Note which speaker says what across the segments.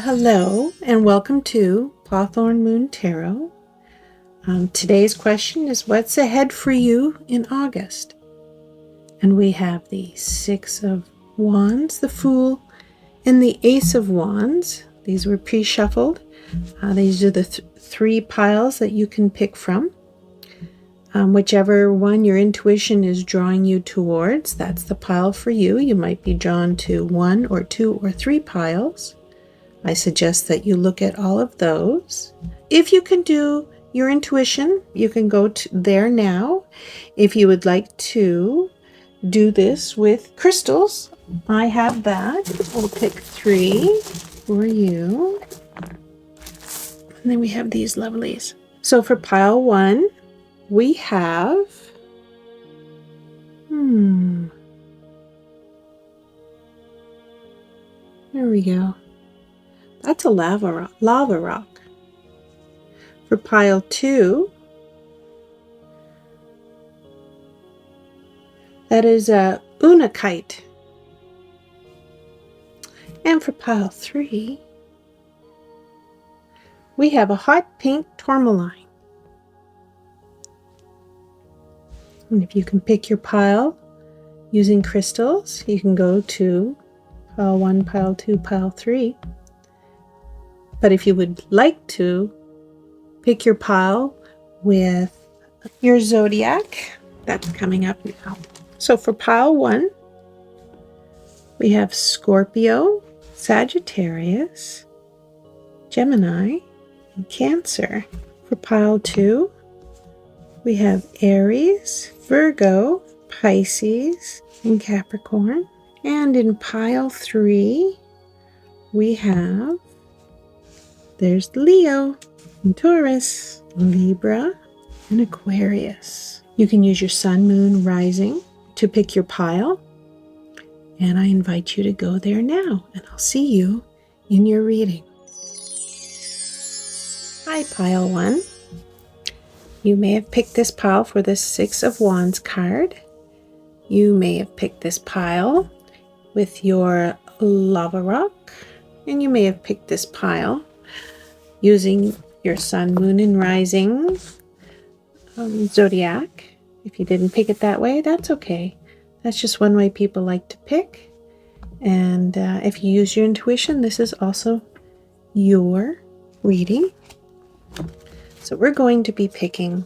Speaker 1: Hello and welcome to Hawthorn Moon Tarot. Today's question is, what's ahead for you in August? And we have the Six of Wands, the Fool, and the Ace of Wands. These were pre-shuffled. These are the three piles that you can pick from. Whichever one your intuition is drawing you towards, that's the pile for you. You might be drawn to one or two or three piles. I suggest that you look at all of those. If you can do your intuition, you can go there now. If you would like to do this with crystals, I have that. We'll pick three for you. And then we have these lovelies. So for pile one, we have there we go. That's a lava rock. For pile two, that is a unakite. And for pile three, we have a hot pink tourmaline. And if you can pick your pile using crystals, you can go to pile one, pile two, pile three. But if you would like to pick your pile with your zodiac, that's coming up now. So for pile one, we have Scorpio, Sagittarius, Gemini, and Cancer. For pile two, we have Aries, Virgo, Pisces, and Capricorn. And in pile three, we have, there's Leo, and Taurus, Libra, and Aquarius. You can use your sun, moon, rising to pick your pile. And I invite you to go there now, and I'll see you in your reading. Hi, pile one. You may have picked this pile for the Six of Wands card. You may have picked this pile with your lava rock, and you may have picked this pile using your sun, moon, and rising zodiac. If you didn't pick it that way, that's okay. That's just one way people like to pick. And if you use your intuition, this is also your reading. So we're going to be picking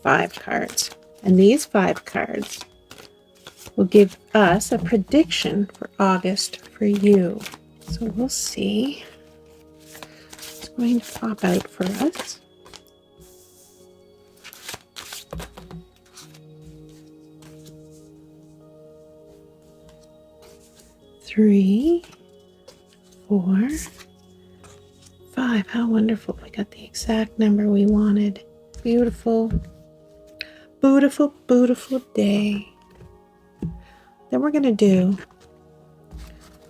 Speaker 1: 5 cards. And these 5 cards will give us a prediction for August for you. So we'll see. It's going to pop out for us. Three, 4, 5. How wonderful. We got the exact number we wanted. Beautiful, beautiful, beautiful day. Then we're going to do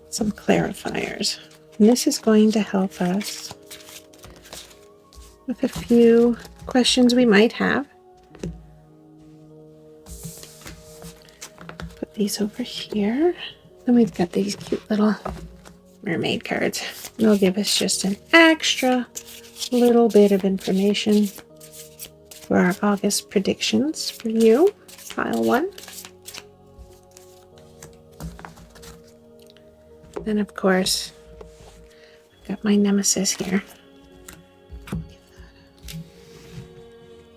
Speaker 1: some clarifiers. And this is going to help us with a few questions we might have. Put these over here. Then we've got these cute little mermaid cards. They'll give us just an extra little bit of information for our August predictions for you, pile one. Then, of course, I've got my nemesis here.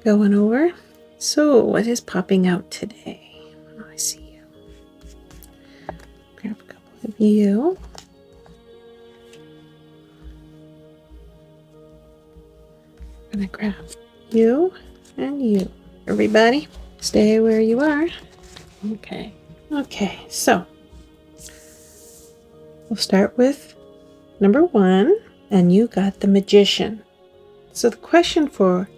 Speaker 1: Going over. So, what is popping out today? Oh, I see you. Grab a couple of you. I'm going to grab you and you. Everybody, stay where you are. Okay. Okay, so we'll start with number 1, and you got the Magician. So the question for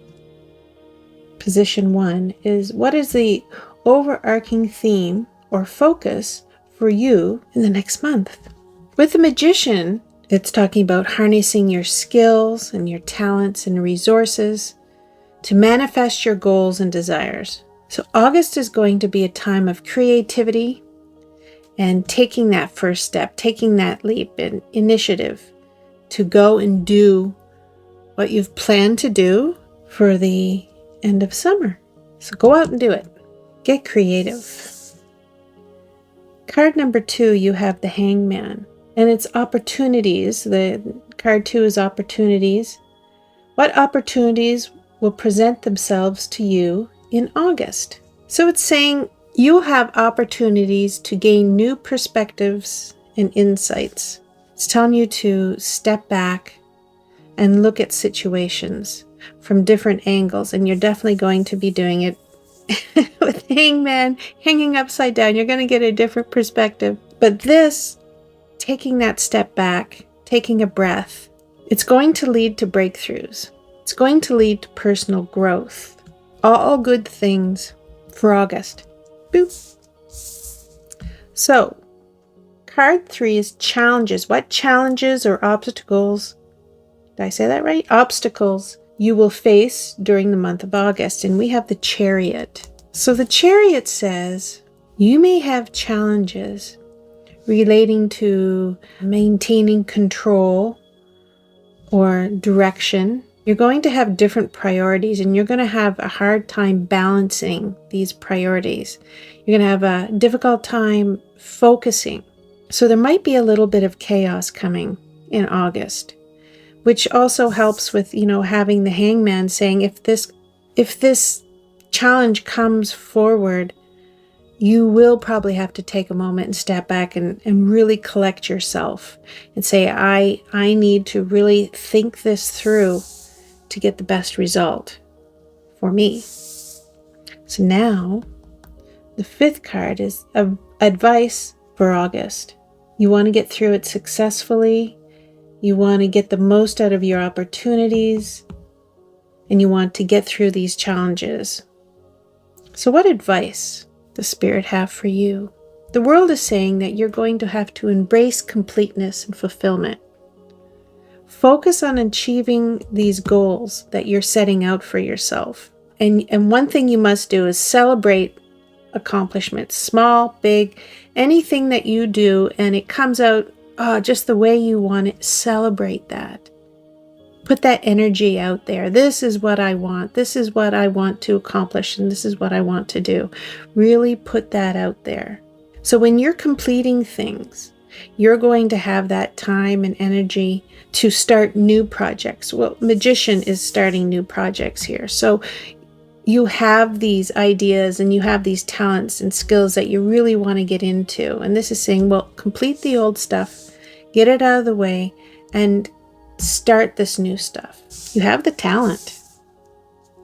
Speaker 1: position 1 is, what is the overarching theme or focus for you in the next month? With the Magician, it's talking about harnessing your skills and your talents and resources to manifest your goals and desires. So August is going to be a time of creativity and taking that first step, taking that leap and initiative to go and do what you've planned to do for the end of summer. So go out and do it. Get creative. Card number 2, you have the Hangman, and it's opportunities. The card 2 is opportunities. What opportunities will present themselves to you in August? So it's saying you'll have opportunities to gain new perspectives and insights. It's telling you to step back and look at situations from different angles, and you're definitely going to be doing it with Hangman hanging upside down. You're going to get a different perspective. But this, taking that step back, taking a breath, it's going to lead to breakthroughs. It's going to lead to personal growth. All good things for August. Boop. So, card 3 is challenges. What challenges or obstacles, did I say that right? Obstacles you will face during the month of August. And we have the Chariot. So the Chariot says you may have challenges relating to maintaining control or direction. You're going to have different priorities, and you're going to have a hard time balancing these priorities. You're going to have a difficult time focusing. So there might be a little bit of chaos coming in August, which also helps with, having the Hangman saying, if this challenge comes forward, you will probably have to take a moment and step back and really collect yourself and say, I need to really think this through to get the best result for me. So now the 5th card is advice for August. You want to get through it successfully. You want to get the most out of your opportunities, and you want to get through these challenges. So what advice does Spirit have for you? The world is saying that you're going to have to embrace completeness and fulfillment. Focus on achieving these goals that you're setting out for yourself. And one thing you must do is celebrate accomplishments, small, big, anything that you do and it comes out just the way you want it. Celebrate that. Put that energy out there. This is what I want. This is what I want to accomplish, and this is what I want to do. Really put that out there. So when you're completing things, you're going to have that time and energy to start new projects. Well, Magician is starting new projects here. So you have these ideas and you have these talents and skills that you really want to get into. And this is saying, well, complete the old stuff, get it out of the way, and start this new stuff. You have the talent.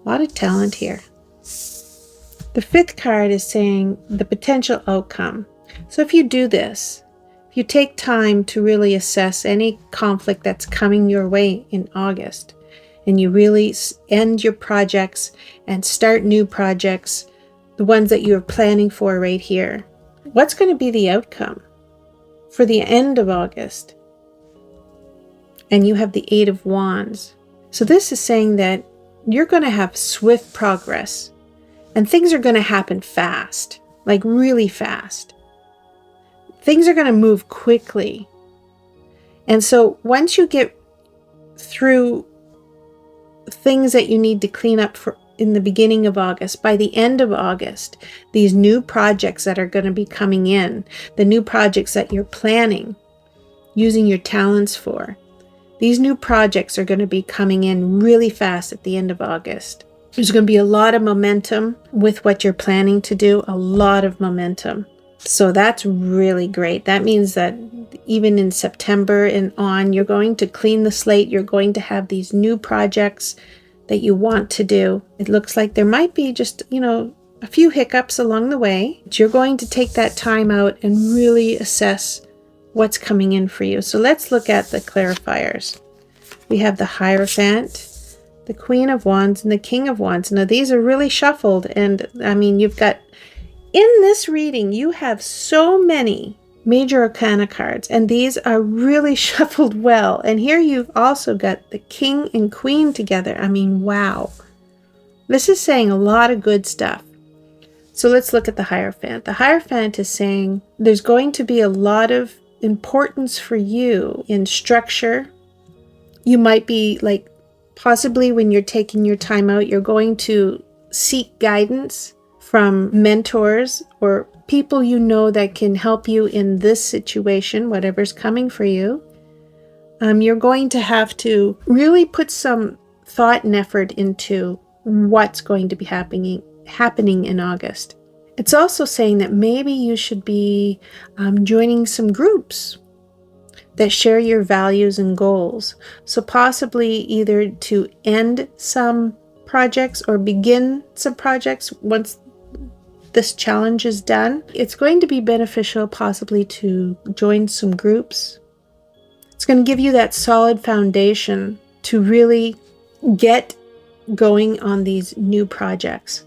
Speaker 1: A lot of talent here. The 5th card is saying the potential outcome. So if you do this, if you take time to really assess any conflict that's coming your way in August, and you really end your projects and start new projects, the ones that you're planning for right here, what's going to be the outcome for the end of August? And you have the 8 of Wands. So this is saying that you're going to have swift progress and things are going to happen fast, like really fast. Things are going to move quickly. And so once you get through things that you need to clean up for in the beginning of August, by the end of August, these new projects that are going to be coming in, the new projects that you're planning, using your talents for, these new projects are going to be coming in really fast at the end of August. There's going to be a lot of momentum with what you're planning to do, a lot of momentum. So that's really great. That means that even in September and on, you're going to clean the slate. You're going to have these new projects that you want to do. It looks like there might be just, a few hiccups along the way. But you're going to take that time out and really assess what's coming in for you. So let's look at the clarifiers. We have the Hierophant, the Queen of Wands, and the King of Wands. Now these are really shuffled, and you've got, in this reading, you have so many major arcana cards, and these are really shuffled well. And here you've also got the King and Queen together. Wow. This is saying a lot of good stuff. So let's look at the Hierophant. The Hierophant is saying there's going to be a lot of importance for you in structure, You might be like, possibly when you're taking your time out, you're going to seek guidance from mentors or people you know that can help you in this situation, whatever's coming for you. You're going to have to really put some thought and effort into what's going to be happening in August. It's also saying that maybe you should be joining some groups that share your values and goals. So possibly either to end some projects or begin some projects once this challenge is done. It's going to be beneficial possibly to join some groups. It's going to give you that solid foundation to really get going on these new projects.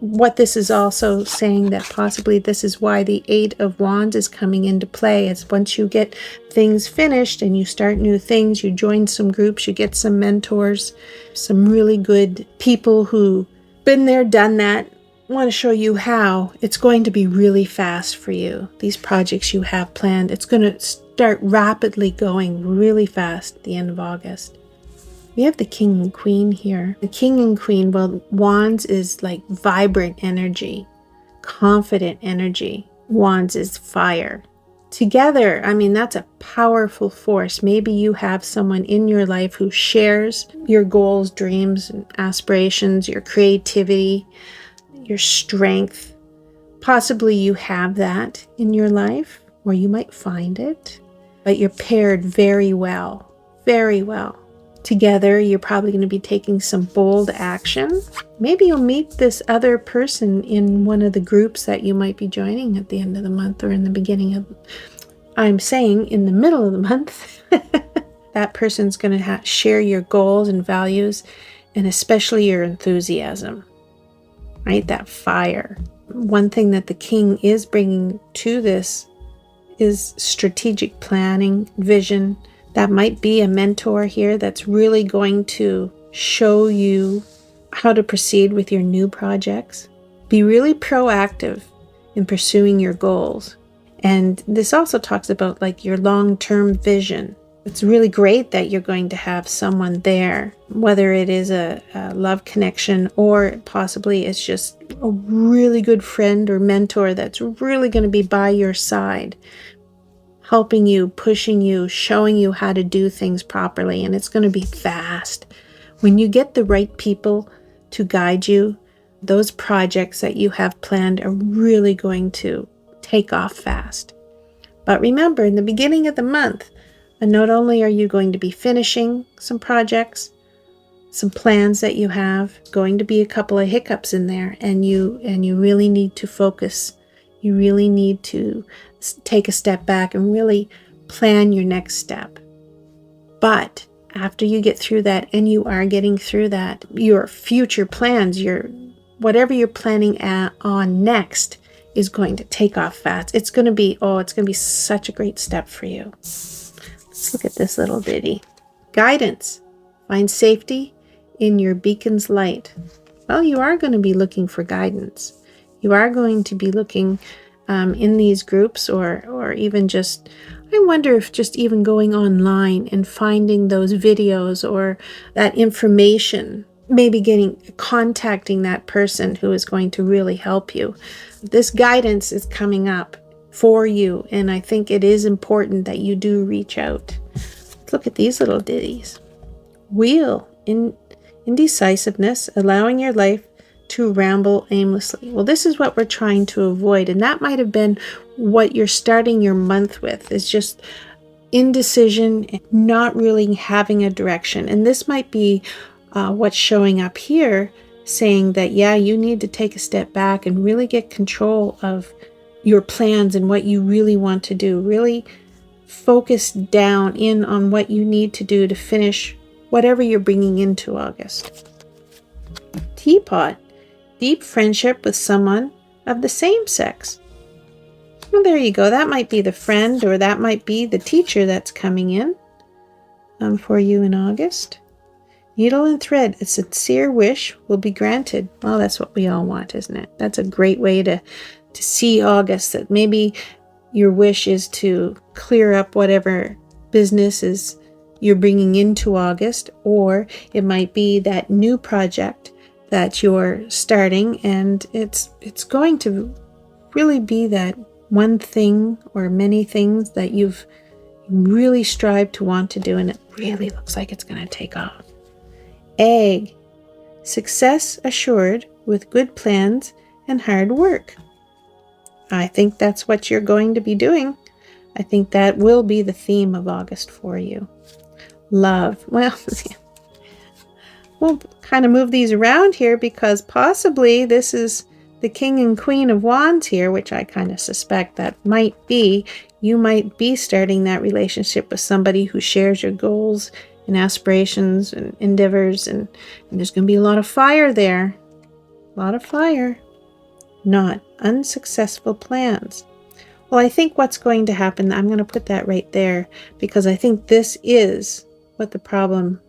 Speaker 1: What this is also saying that possibly this is why the Eight of Wands is coming into play. Is once you get things finished and you start new things, you join some groups, you get some mentors, some really good people who been there, done that, want to show you how. It's going to be really fast for you. These projects you have planned, it's going to start rapidly going really fast at the end of August. We have the King and Queen here. The King and Queen, well, Wands is like vibrant energy, confident energy. Wands is fire. Together, I mean, that's a powerful force. Maybe you have someone in your life who shares your goals, dreams, and aspirations, your creativity, your strength. Possibly you have that in your life, or you might find it, but you're paired very well, very well. Together, you're probably going to be taking some bold action. Maybe you'll meet this other person in one of the groups that you might be joining at the end of the month or in the beginning of, I'm saying in the middle of the month. That person's going to share your goals and values, and especially your enthusiasm, right? That fire. One thing that the King is bringing to this is strategic planning, vision. That might be a mentor here that's really going to show you how to proceed with your new projects. Be really proactive in pursuing your goals. And this also talks about like your long-term vision. It's really great that you're going to have someone there, whether it is a love connection or possibly it's just a really good friend or mentor that's really going to be by your side, helping you, pushing you, showing you how to do things properly, and it's going to be fast. When you get the right people to guide you, those projects that you have planned are really going to take off fast. But remember, in the beginning of the month, and not only are you going to be finishing some projects, some plans that you have, going to be a couple of hiccups in there, and you really need to focus. You really need to take a step back and really plan your next step. But after you get through that, and you are getting through that, your future plans, whatever you're planning on next is going to take off fast. It's going to be such a great step for you. Let's look at this little ditty. Guidance. Find safety in your beacon's light. Well, you are going to be looking for guidance. You are going to be looking in these groups or even just, I wonder if just even going online and finding those videos or that information, maybe contacting that person who is going to really help you. This guidance is coming up for you, and I think it is important that you do reach out. Let's look at these little ditties. Wheel. Indecisiveness, allowing your life to ramble aimlessly. Well, this is what we're trying to avoid, and that might have been what you're starting your month with, is just indecision and not really having a direction. And this might be what's showing up here, saying that, yeah, you need to take a step back and really get control of your plans and what you really want to do. Really focus down in on what you need to do to finish whatever you're bringing into August. Teapot. Deep friendship with someone of the same sex. Well, there you go. That might be the friend, or that might be the teacher that's coming in for you in August. Needle and thread. A sincere wish will be granted. Well, that's what we all want, isn't it? That's a great way to see August, that maybe your wish is to clear up whatever business is you're bringing into August, or it might be that new project that you're starting, and it's going to really be that one thing or many things that you've really strived to want to do, and it really looks like it's going to take off. Egg, success assured with good plans and hard work. I think that's what you're going to be doing. I think that will be the theme of August for you. Love. Well, we'll kind of move these around here because possibly this is the King and Queen of Wands here, which I kind of suspect that might be. You might be starting that relationship with somebody who shares your goals and aspirations and endeavors, and there's going to be a lot of fire there. A lot of fire. Not unsuccessful plans. Well, I think what's going to happen, I'm going to put that right there because I think this is what the problem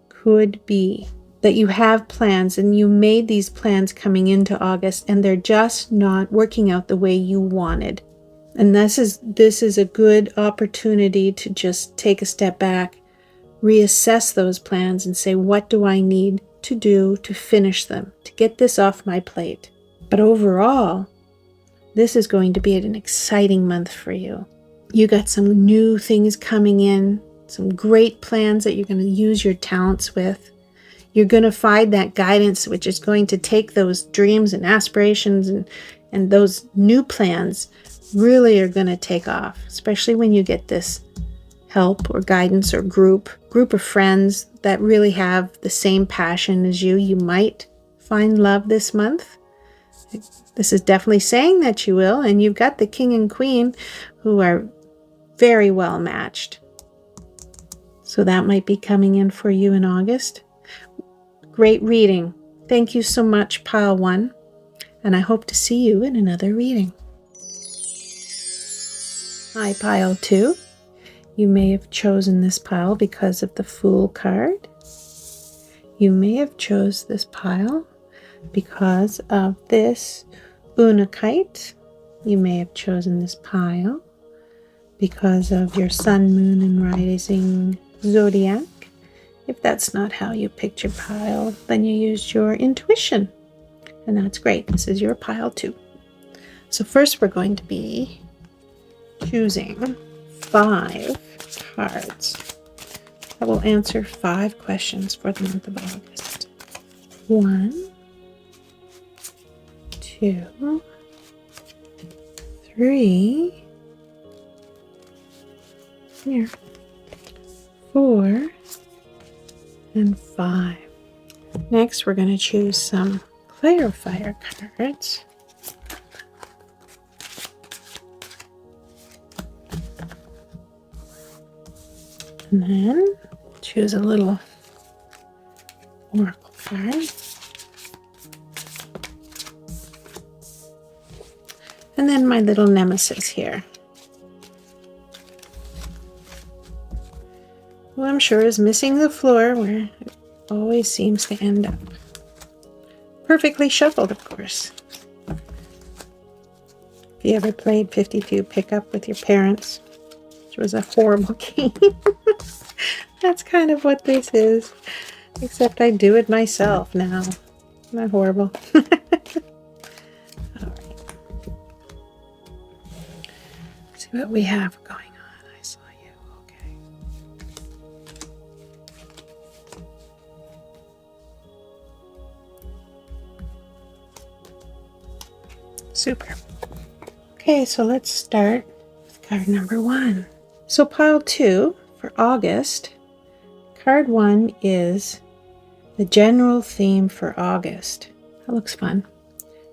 Speaker 1: could be. That you have plans and you made these plans coming into August and they're just not working out the way you wanted. And this is a good opportunity to just take a step back, reassess those plans and say, what do I need to do to finish them, to get this off my plate? But overall, this is going to be an exciting month for you. You got some new things coming in, some great plans that you're going to use your talents with. You're going to find that guidance, which is going to take those dreams and aspirations and those new plans really are going to take off, especially when you get this help or guidance or group of friends that really have the same passion as you. You might find love this month. This is definitely saying that you will, and you've got the King and Queen who are very well matched. So that might be coming in for you in August. Great reading. Thank you so much, Pile 1, and I hope to see you in another reading. Hi, Pile 2. You may have chosen this pile because of the Fool card. You may have chose this pile because of this Unakite. You may have chosen this pile because of your sun, moon, and rising zodiac. If that's not how you picked your pile, then you used your intuition, and that's great. This is your pile 2. So first we're going to be choosing 5 cards that will answer 5 questions for the month of August. 1, 2, 3, here, 4, and 5. Next, we're going to choose some clarifier cards. And then choose a little oracle card. And then my little nemesis here, who I'm sure is missing the floor where it always seems to end up. Perfectly shuffled, of course. If you ever played 52 pickup with your parents, which was a horrible game, that's kind of what this is. Except I do it myself now. Not horrible. What we have going on. I saw you. Okay. Super. Okay, so let's start with card number 1. So pile 2 for August. Card 1 is the general theme for August. That looks fun.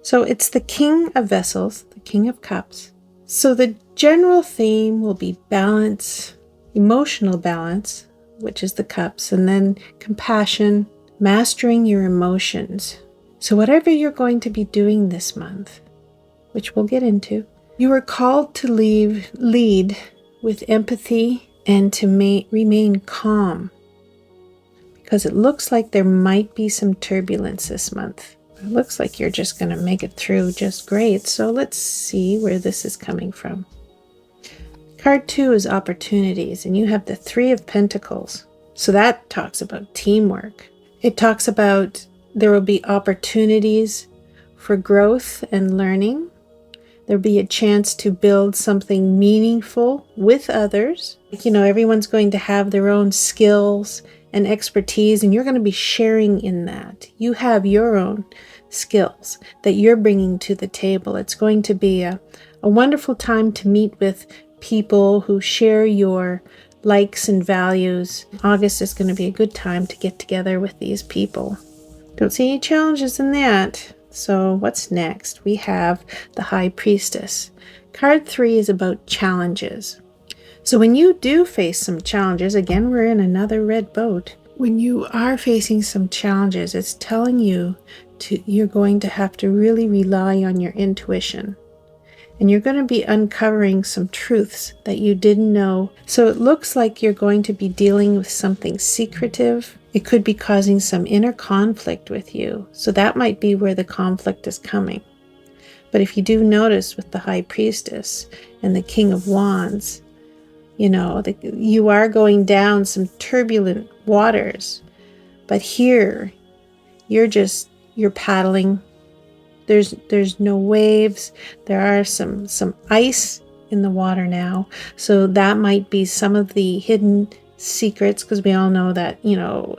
Speaker 1: So it's the King of Vessels, the King of Cups. So the general theme will be balance, emotional balance, which is the cups, and then compassion, mastering your emotions. So whatever you're going to be doing this month, which we'll get into, you are called to lead with empathy and to remain calm, because it looks like there might be some turbulence this month. It looks like you're just going to make it through just great. So let's see where this is coming from. Card 2 is opportunities, and you have the 3 of Pentacles. So that talks about teamwork. It talks about there will be opportunities for growth and learning. There'll be a chance to build something meaningful with others. Everyone's going to have their own skills and expertise, and you're going to be sharing in that. You have your own skills that you're bringing to the table. It's going to be a wonderful time to meet with people who share your likes and values. August is going to be a good time to get together with these people. Don't see any challenges in that. So what's next? We have the High Priestess. Card 3 is about challenges. So when you do face some challenges, again, we're in another red boat. When you are facing some challenges, it's telling you you're going to have to really rely on your intuition. And you're going to be uncovering some truths that you didn't know. So it looks like you're going to be dealing with something secretive. It could be causing some inner conflict with you. So that might be where the conflict is coming. But if you do notice with the High Priestess and the King of Wands, you are going down some turbulent waters. But here, you're paddling. There's no waves. There are some ice in the water now. So that might be some of the hidden secrets, because we all know that,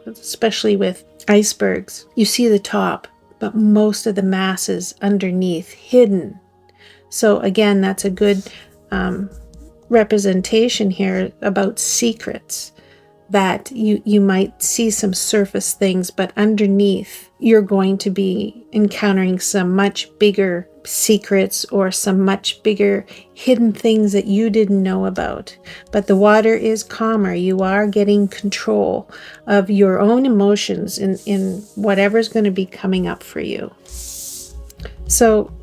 Speaker 1: especially with icebergs, you see the top, but most of the mass is underneath, hidden. So again, that's a good representation here about secrets, that you might see some surface things, but underneath you're going to be encountering some much bigger secrets or some much bigger hidden things that you didn't know about. But the water is calmer. You are getting control of your own emotions in whatever's going to be coming up for you. So,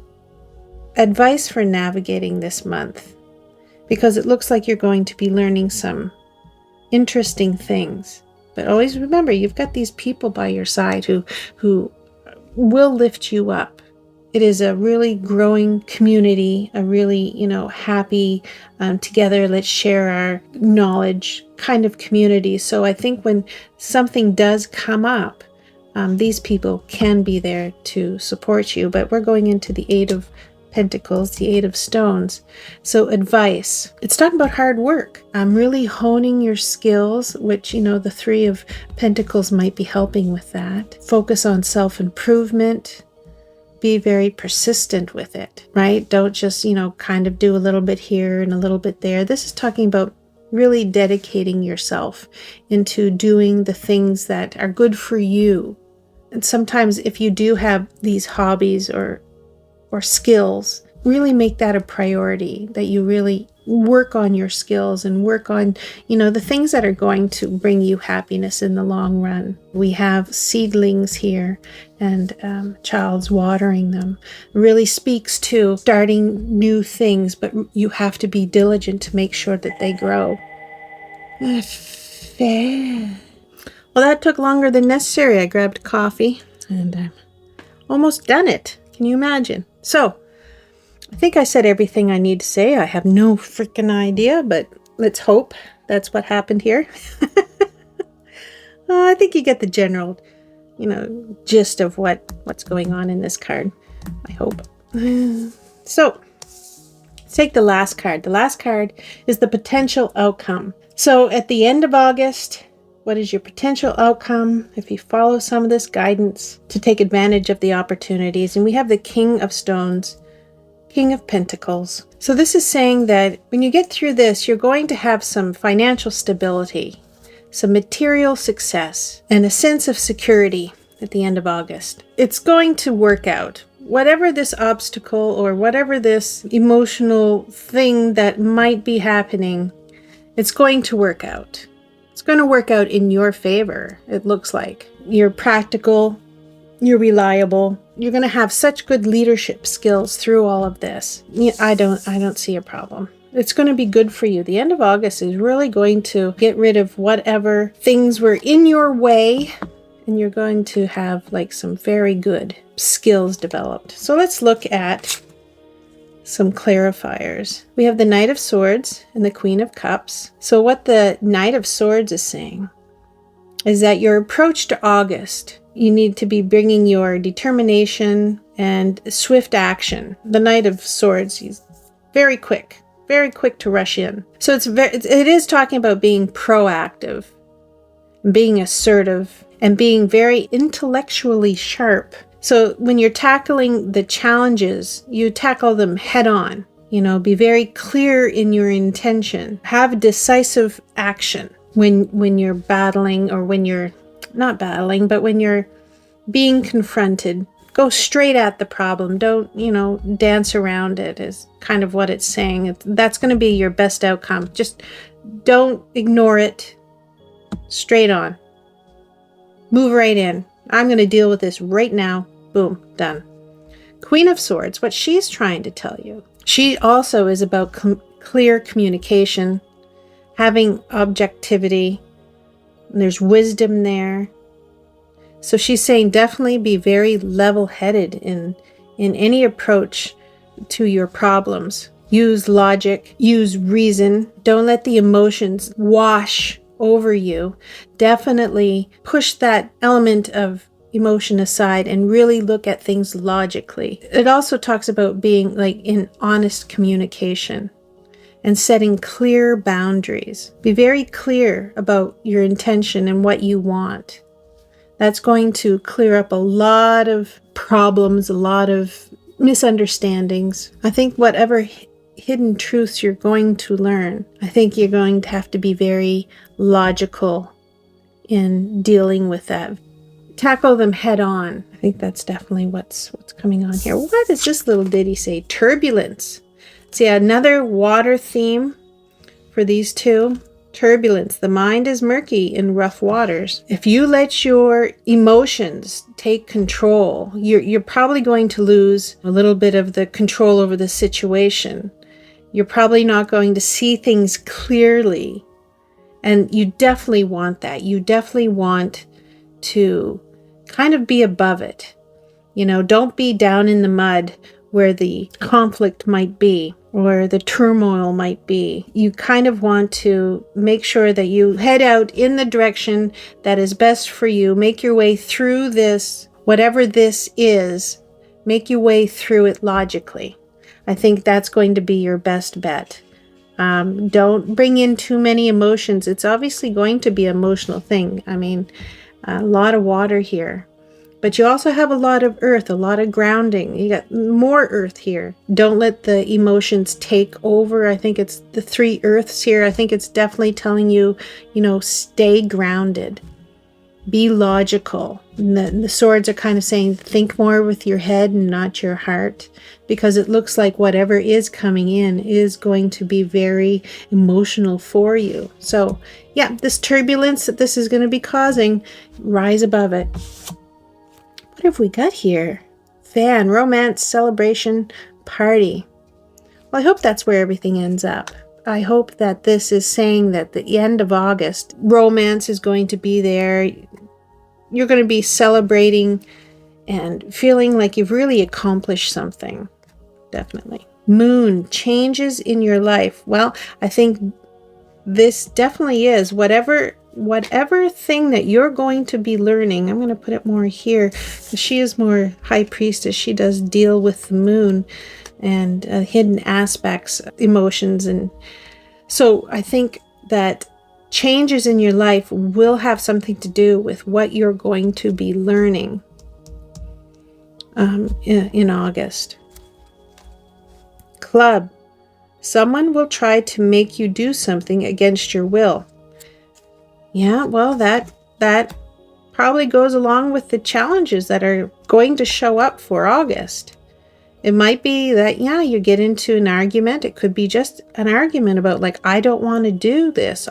Speaker 1: advice for navigating this month, because it looks like you're going to be learning some interesting things. But always remember, you've got these people by your side who will lift you up. It is a really growing community, a really, happy, together, let's share our knowledge kind of community. So I think when something does come up, these people can be there to support you. But we're going into the Eight of Pentacles, the Eight of Stones. So advice, it's talking about hard work. Really honing your skills, which, the Three of Pentacles might be helping with that. Focus on self-improvement. Be very persistent with it, right? Don't just, kind of do a little bit here and a little bit there. This is talking about really dedicating yourself into doing the things that are good for you. And sometimes if you do have these hobbies or skills, really make that a priority, that you really work on your skills and work on, the things that are going to bring you happiness in the long run. We have seedlings here and child's watering them. It really speaks to starting new things, but you have to be diligent to make sure that they grow. Well, that took longer than necessary. I grabbed coffee and I'm almost done it. Can you imagine? So, I think I said everything I need to say. I have no freaking idea, but let's hope that's what happened here. I think you get the general, gist of what's going on in this card. I hope. So, let's take the last card. The last card is the potential outcome. So, at the end of August, what is your potential outcome if you follow some of this guidance to take advantage of the opportunities? And we have the King of Stones, King of Pentacles. So this is saying that when you get through this, you're going to have some financial stability, some material success, and a sense of security at the end of August. It's going to work out. Whatever this obstacle or whatever this emotional thing that might be happening, it's going to work out. It's going to work out in your favor, it looks like. You're practical, you're reliable, you're going to have such good leadership skills through all of this. I don't see a problem. It's going to be good for you. The end of August is really going to get rid of whatever things were in your way, and you're going to have some very good skills developed. So let's look at some clarifiers. We have the Knight of Swords and the Queen of Cups. So what the Knight of Swords is saying is that your approach to August, you need to be bringing your determination and swift action. The Knight of Swords, he's very quick to rush in. So it is talking about being proactive, being assertive, and being very intellectually sharp. So when you're tackling the challenges, you tackle them head on. Be very clear in your intention. Have decisive action when you're battling, or when you're not battling, but when you're being confronted. Go straight at the problem. Don't, dance around it, is kind of what it's saying. That's going to be your best outcome. Just don't ignore it. Straight on. Move right in. I'm going to deal with this right now. Boom, done. Queen of Swords, what she's trying to tell you. She also is about clear communication, having objectivity. There's wisdom there. So she's saying definitely be very level-headed in any approach to your problems. Use logic, use reason. Don't let the emotions wash over you. Definitely push that element of emotion aside and really look at things logically. It also talks about being in honest communication and setting clear boundaries. Be very clear about your intention and what you want. That's going to clear up a lot of problems, a lot of misunderstandings. I think whatever hidden truths you're going to learn, I think you're going to have to be very logical in dealing with that. Tackle them head on. I think that's definitely what's coming on here. What does this little ditty say? Turbulence. See, another water theme for these two. Turbulence. The mind is murky in rough waters. If you let your emotions take control, you're probably going to lose a little bit of the control over the situation. You're probably not going to see things clearly. And you definitely want that. You definitely want to kind of be above it. Don't be down in the mud where the conflict might be, or the turmoil might be. You kind of want to make sure that you head out in the direction that is best for you. Make your way through this, whatever this is, make your way through it logically. I think that's going to be your best bet. Don't bring in too many emotions. It's obviously going to be an emotional thing. I mean, a lot of water here. But you also have a lot of earth, a lot of grounding. You got more earth here. Don't let the emotions take over. I think it's the 3 earths here. I think it's definitely telling you, stay grounded. Be logical. And the swords are kind of saying, think more with your head and not your heart. Because it looks like whatever is coming in is going to be very emotional for you. So, yeah, this turbulence that this is going to be causing, rise above it. What have we got here? Fan, romance, celebration, party. Well, I hope that's where everything ends up. I hope that this is saying that the end of August, romance is going to be there. You're going to be celebrating and feeling like you've really accomplished something. Definitely. Moon, changes in your life. Well, I think this definitely is whatever thing that you're going to be learning. I'm going to put it more here. She is more high priestess. She does deal with the moon and hidden aspects, emotions. And so I think that changes in your life will have something to do with what you're going to be learning in August. Club. Someone will try to make you do something against your will. Yeah, well, that probably goes along with the challenges that are going to show up for August. It might be that, you get into an argument. It could be just an argument about I don't want to do this.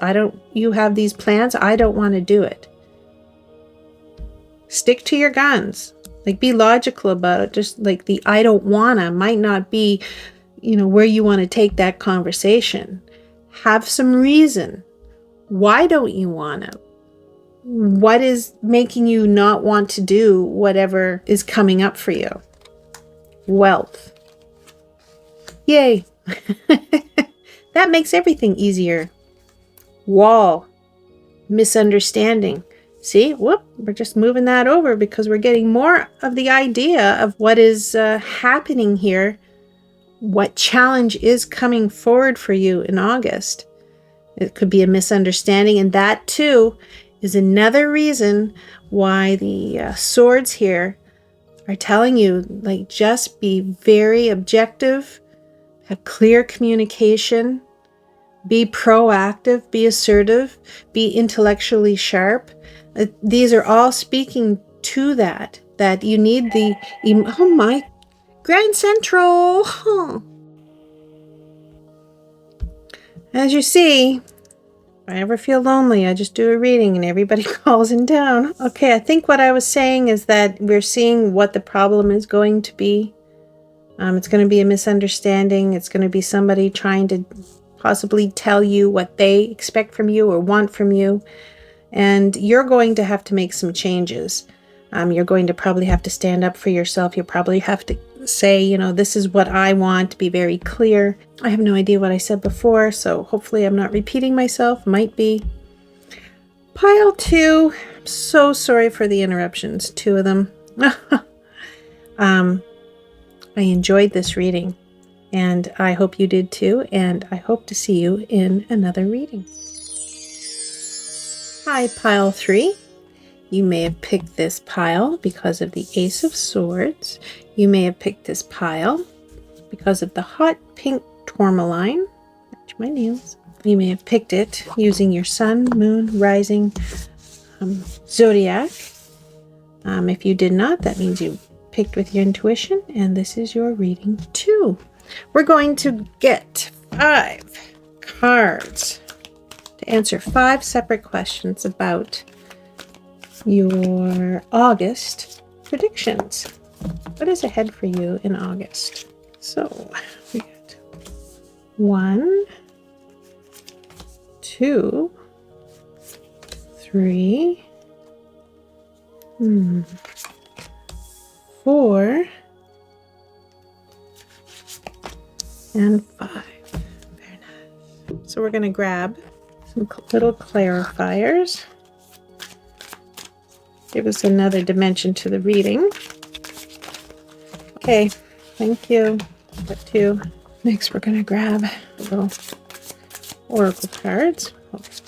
Speaker 1: You have these plans. I don't want to do it. Stick to your guns. Be logical about it. Just the I don't wanna might not be, where you want to take that conversation. Have some reason. Why don't you want to? What is making you not want to do whatever is coming up for you? Wealth. Yay. That makes everything easier. Wall. Misunderstanding. See, whoop, we're just moving that over because we're getting more of the idea of what is happening here, what challenge is coming forward for you in August. It could be a misunderstanding, and that too is another reason why the swords here are telling you, like, just be very objective, have clear communication, be proactive, be assertive, be intellectually sharp. These are all speaking to that you need the, oh my, Grand Central. Huh. As you see, if I ever feel lonely, I just do a reading and everybody calls in town. Okay, I think what I was saying is that we're seeing what the problem is going to be. It's going to be a misunderstanding. It's going to be somebody trying to possibly tell you what they expect from you or want from you. And you're going to have to make some changes. You're going to probably have to stand up for yourself. You'll probably have to say, you know, this is what I want, be very clear. I have no idea what I said before, so hopefully I'm not repeating myself. Might be. Pile 2. I'm so sorry for the interruptions, 2 of them. I enjoyed this reading, and I hope you did too, and I hope to see you in another reading. Hi, Pile 3. You may have picked this pile because of the Ace of Swords. You may have picked this pile because of the hot pink tourmaline. Match my nails. You may have picked it using your sun, moon, rising, zodiac. If you did not, that means you picked with your intuition, and this is your reading too. We're going to get 5 cards to answer 5 separate questions about your August predictions. What is ahead for you in August? So we got 1, 2, 3, 4, and 5. Very nice. So we're going to grab some little clarifiers. Give us another dimension to the reading. Okay, thank you. Got 2. Next, we're going to grab little oracle cards.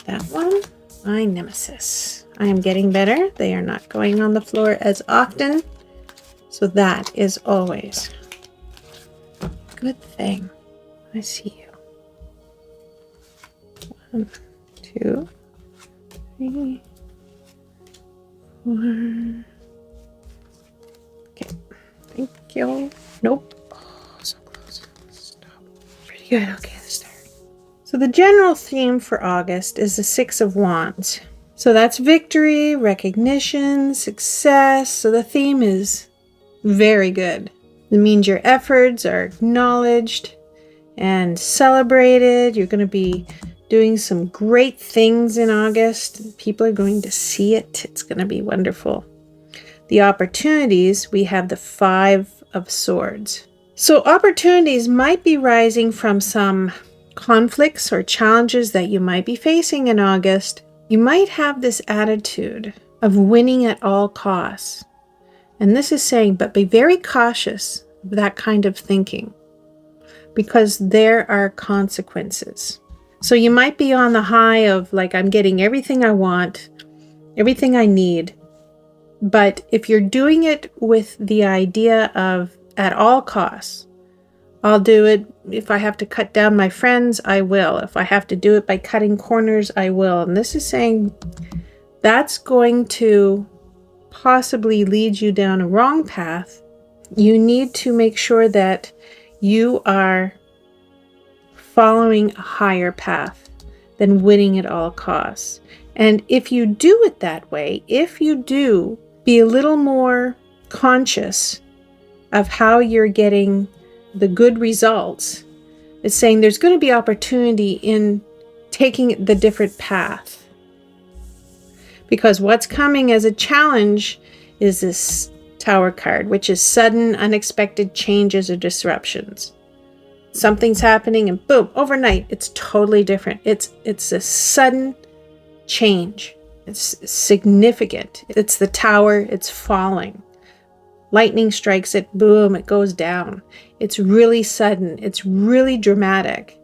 Speaker 1: That one. My nemesis. I am getting better. They are not going on the floor as often. So that is always a good thing. I see you. 1, 2, 3, 4. Okay. Thank you. Nope. Oh, so close. Stop. Pretty good. Okay, let's start. So the general theme for August is the 6 of Wands. So that's victory, recognition, success. So the theme is very good. It means your efforts are acknowledged and celebrated. You're going to be doing some great things in August. People are going to see it. It's going to be wonderful. The opportunities, we have the 5 of Swords. So opportunities might be rising from some conflicts or challenges that you might be facing in August. You might have this attitude of winning at all costs. And this is saying, but be very cautious of that kind of thinking, because there are consequences. So you might be on the high of, like, I'm getting everything I want, everything I need. But if you're doing it with the idea of at all costs, I'll do it. If I have to cut down my friends, I will. If I have to do it by cutting corners, I will. And this is saying that's going to possibly lead you down a wrong path. You need to make sure that you are following a higher path than winning at all costs. And if you do it that way, if you do be a little more conscious of how you're getting the good results, it's saying there's going to be opportunity in taking the different path. Because what's coming as a challenge is this Tower card, which is sudden, unexpected changes or disruptions. Something's happening and boom, overnight, it's totally different. It's a sudden change. It's significant. It's the tower, it's falling. Lightning strikes it, boom, it goes down. It's really sudden. It's really dramatic.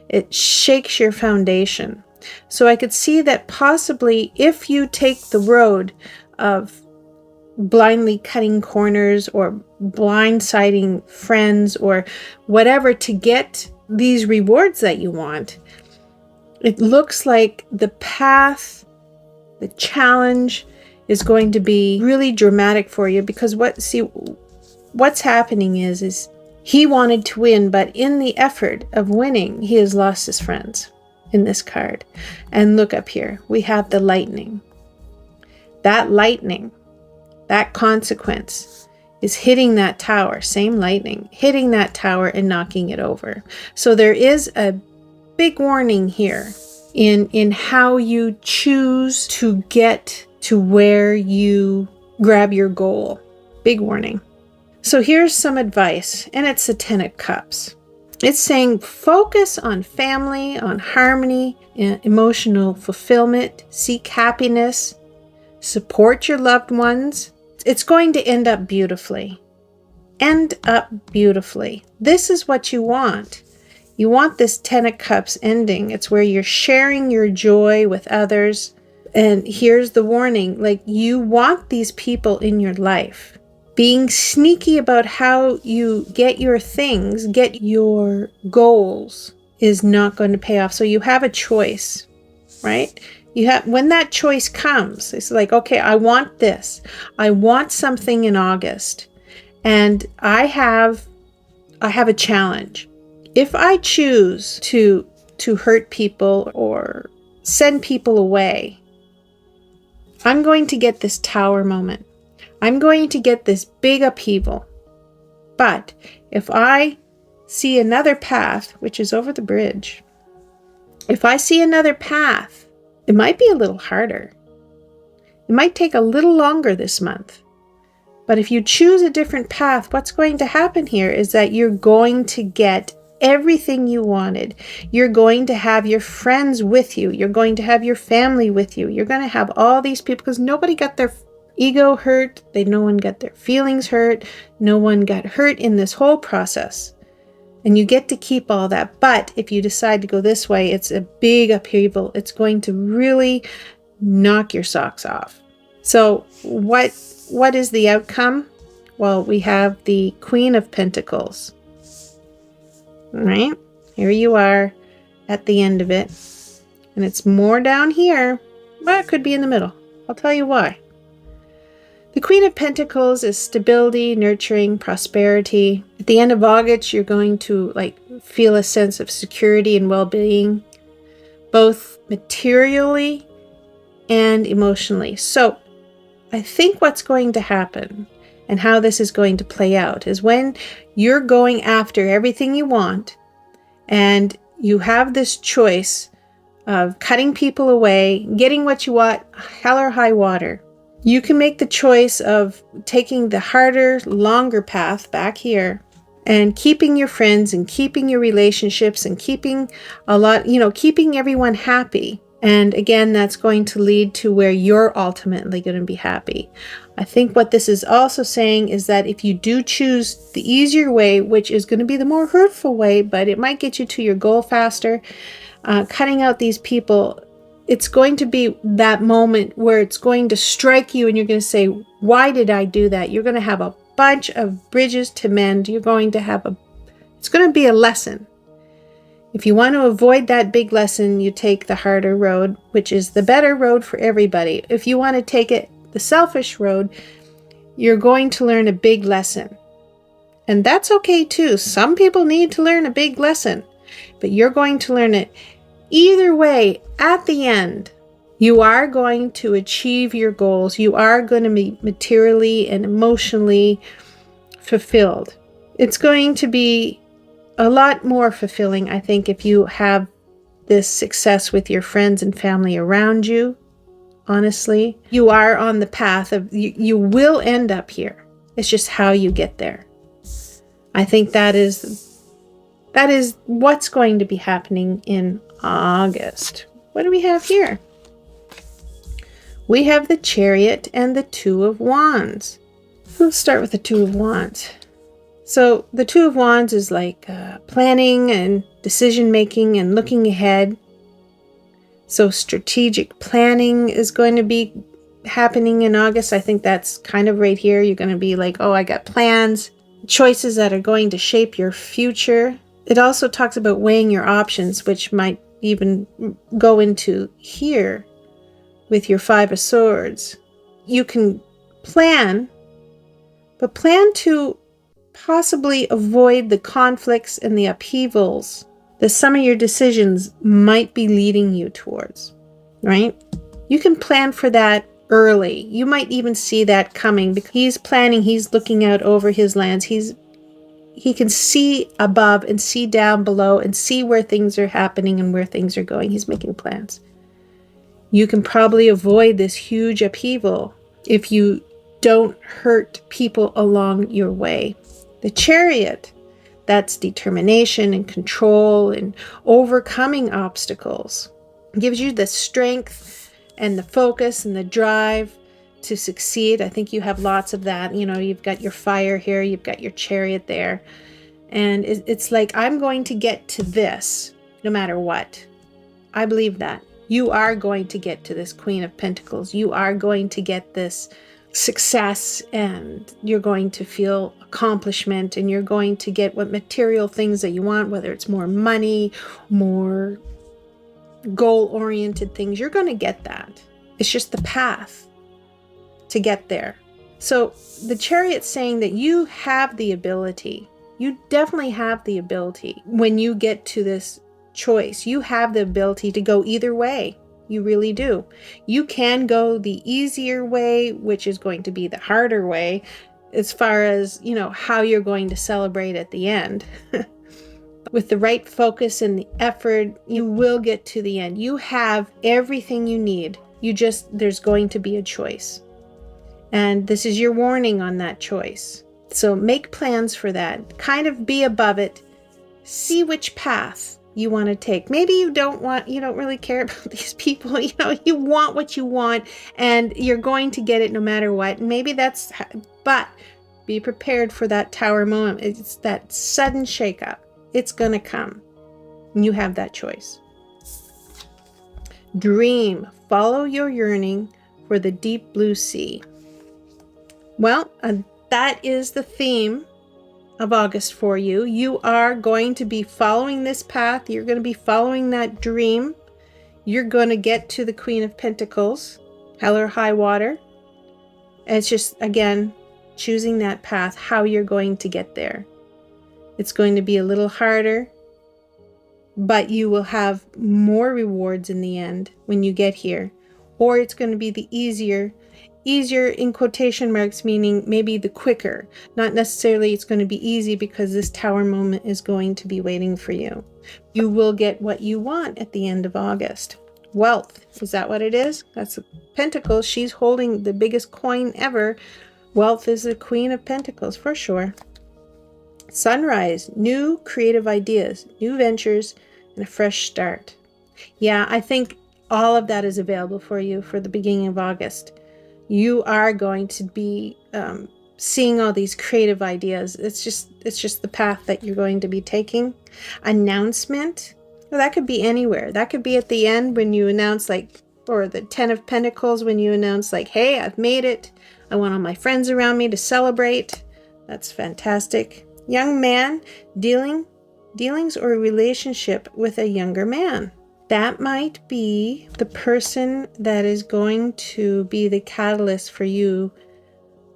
Speaker 1: It shakes your foundation. So I could see that possibly if you take the road of blindly cutting corners or blindsiding friends or whatever to get these rewards that you want, it looks like the path, the challenge is going to be really dramatic for you, because what's happening is he wanted to win, but in the effort of winning, he has lost his friends in this card. And look up here, we have the lightning. That lightning, that consequence is hitting that tower, same lightning, hitting that tower and knocking it over. So there is a big warning here in how you choose to get to where you grab your goal. Big warning. So here's some advice, and it's the 10 of Cups. It's saying focus on family, on harmony, emotional fulfillment, seek happiness, support your loved ones. It's going to end up beautifully. End up beautifully. This is what you want. You want this 10 of Cups ending. It's where you're sharing your joy with others. And here's the warning, like, you want these people in your life. Being sneaky about how you get your things, get your goals, is not going to pay off. So you have a choice, right? When that choice comes, it's like, okay, I want this. I want something in August. And I have a challenge. If I choose to hurt people or send people away, I'm going to get this tower moment. I'm going to get this big upheaval. But if I see another path, which is over the bridge, if I see another path, it might be a little harder. It might take a little longer this month. But if you choose a different path, what's going to happen here is that you're going to get everything you wanted. You're going to have your friends with you. You're going to have your family with you. You're going to have all these people, because nobody got their ego hurt. No one got their feelings hurt. No one got hurt in this whole process. And you get to keep all that. But if you decide to go this way, it's a big upheaval. It's going to really knock your socks off. So what is the outcome? Well, we have the Queen of Pentacles. All right, here you are at the end of it. And it's more down here, but it could be in the middle. I'll tell you why. The Queen of Pentacles is stability, nurturing, prosperity. At the end of August, you're going to feel a sense of security and well-being, both materially and emotionally. So I think what's going to happen and how this is going to play out is when you're going after everything you want and you have this choice of cutting people away, getting what you want, hell or high water. You can make the choice of taking the harder, longer path back here and keeping your friends and keeping your relationships and keeping keeping everyone happy. And again, that's going to lead to where you're ultimately going to be happy. I think what this is also saying is that if you do choose the easier way, which is going to be the more hurtful way, but it might get you to your goal faster, cutting out these people, it's going to be that moment where it's going to strike you and you're going to say, why did I do that? You're going to have a bunch of bridges to mend. It's going to be a lesson. If you want to avoid that big lesson, you take the harder road, which is the better road for everybody. If you want to take it the selfish road, you're going to learn a big lesson. And that's okay too. Some people need to learn a big lesson, but you're going to learn it. Either way, at the end, you are going to achieve your goals. You are going to be materially and emotionally fulfilled. It's going to be a lot more fulfilling, I think, if you have this success with your friends and family around you. Honestly, you are on the path of, you will end up here. It's just how you get there. I think that is what's going to be happening in August. What do we have here? We have the Chariot and the Two of Wands. We'll start with the Two of Wands. So the Two of Wands is like planning and decision making and looking ahead. So strategic planning is going to be happening in August. I think that's kind of right here. You're going to be like, oh, I got plans, choices that are going to shape your future. It also talks about weighing your options, which might even go into here with your Five of Swords. You can plan, but plan to possibly avoid the conflicts and the upheavals that some of your decisions might be leading you towards, right? You can plan for that early. You might even see that coming because he's planning, he's looking out over his lands. He can see above and see down below and see where things are happening and where things are going. He's making plans. You can probably avoid this huge upheaval if you don't hurt people along your way. The Chariot, that's determination and control and overcoming obstacles. It gives you the strength and the focus and the drive to succeed. I think you have lots of that. You know, you've got your fire here, you've got your Chariot there. And it's like, I'm going to get to this no matter what. I believe that. You are going to get to this Queen of Pentacles. You are going to get this success, and you're going to feel accomplishment, and you're going to get what material things that you want, whether it's more money, more goal-oriented things. You're going to get that. It's just the path to get there. So the Chariot's saying that you have the ability. You definitely have the ability when you get to this choice. You have the ability to go either way. You really do. You can go the easier way, which is going to be the harder way, as far as, you know, how you're going to celebrate at the end. With the right focus and the effort, you will get to the end. You have everything you need. There's going to be a choice. And this is your warning on that choice. So make plans for that. Kind of be above it. See which path you want to take. Maybe you don't really care about these people. You know, you want what you want and you're going to get it no matter what. Maybe but be prepared for that Tower moment. It's that sudden shakeup. It's going to come. And you have that choice. Dream. Follow your yearning for the deep blue sea. Well, that is the theme of August for you. You are going to be following this path. You're going to be following that dream. You're going to get to the Queen of Pentacles, hell or high water. And it's just, again, choosing that path, how you're going to get there. It's going to be a little harder, but you will have more rewards in the end when you get here. Or it's going to be the easier in quotation marks, meaning maybe the quicker. Not necessarily it's going to be easy, because this Tower moment is going to be waiting for you. You will get what you want at the end of August. Wealth, is that what it is? That's Pentacles. She's holding the biggest coin ever. Wealth is the Queen of Pentacles for sure. Sunrise, new creative ideas, new ventures, and a fresh start. Yeah, I think all of that is available for you for the beginning of August. You are going to be seeing all these creative ideas. It's just the path that you're going to be taking. Announcement. Well, that could be anywhere. That could be at the end when you announce, like, or the 10 of Pentacles when you announce, like, hey, I've made it. I want all my friends around me to celebrate. That's fantastic. Young man, dealings or a relationship with a younger man. That might be the person that is going to be the catalyst for you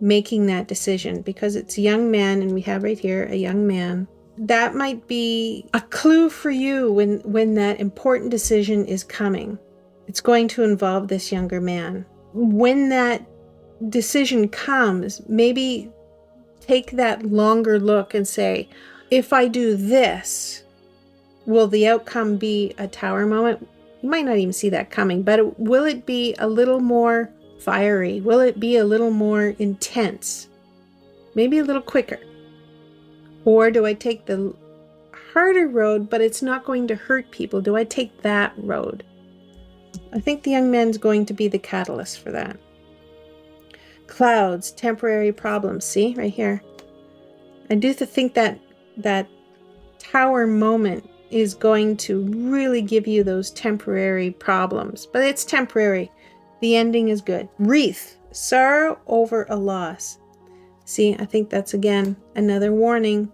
Speaker 1: making that decision, because it's a young man, and we have right here a young man. That might be a clue for you when that important decision is coming. It's going to involve this younger man. When that decision comes, maybe take that longer look and say, if I do this, will the outcome be a Tower moment? You might not even see that coming, but will it be a little more fiery? Will it be a little more intense? Maybe a little quicker? Or do I take the harder road, but it's not going to hurt people? Do I take that road? I think the young man's going to be the catalyst for that. Clouds, temporary problems. See, right here. I do think that Tower moment is going to really give you those temporary problems, but it's temporary. The ending is good. Wreath, sorrow over a loss. See, I think that's again another warning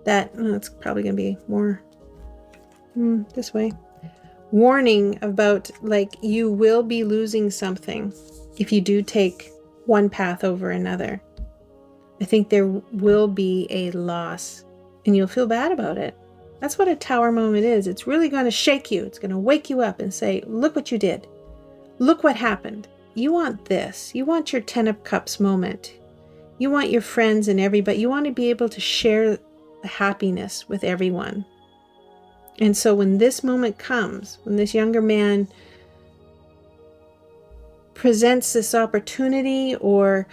Speaker 1: that it's probably going to be more this way. Warning about, like, you will be losing something if you do take one path over another. I think there will be a loss and you'll feel bad about it. That's what a Tower moment is. It's really going to shake you. It's going to wake you up and say, look what you did. Look what happened. You want this. You want your 10 of Cups moment. You want your friends and everybody. You want to be able to share the happiness with everyone. And so when this moment comes, when this younger man presents this opportunity or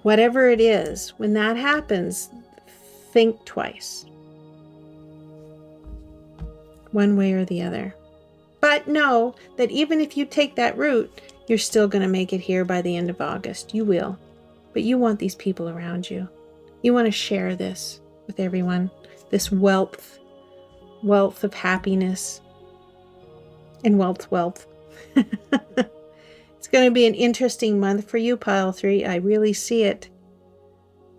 Speaker 1: whatever it is, when that happens, think twice. One way or the other. But know that even if you take that route, you're still going to make it here by the end of August. You will. But you want these people around you. You want to share this with everyone. This wealth of happiness and wealth. It's going to be an interesting month for you, Pile 3. I really see it.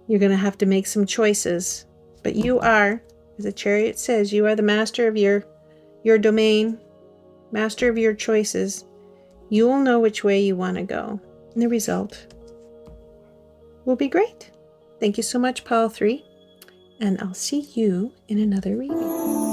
Speaker 1: You're going to have to make some choices. But you are, as the Chariot says, you are the master of your domain, master of your choices. You will know which way you want to go. And the result will be great. Thank you so much, Pile 3. And I'll see you in another reading.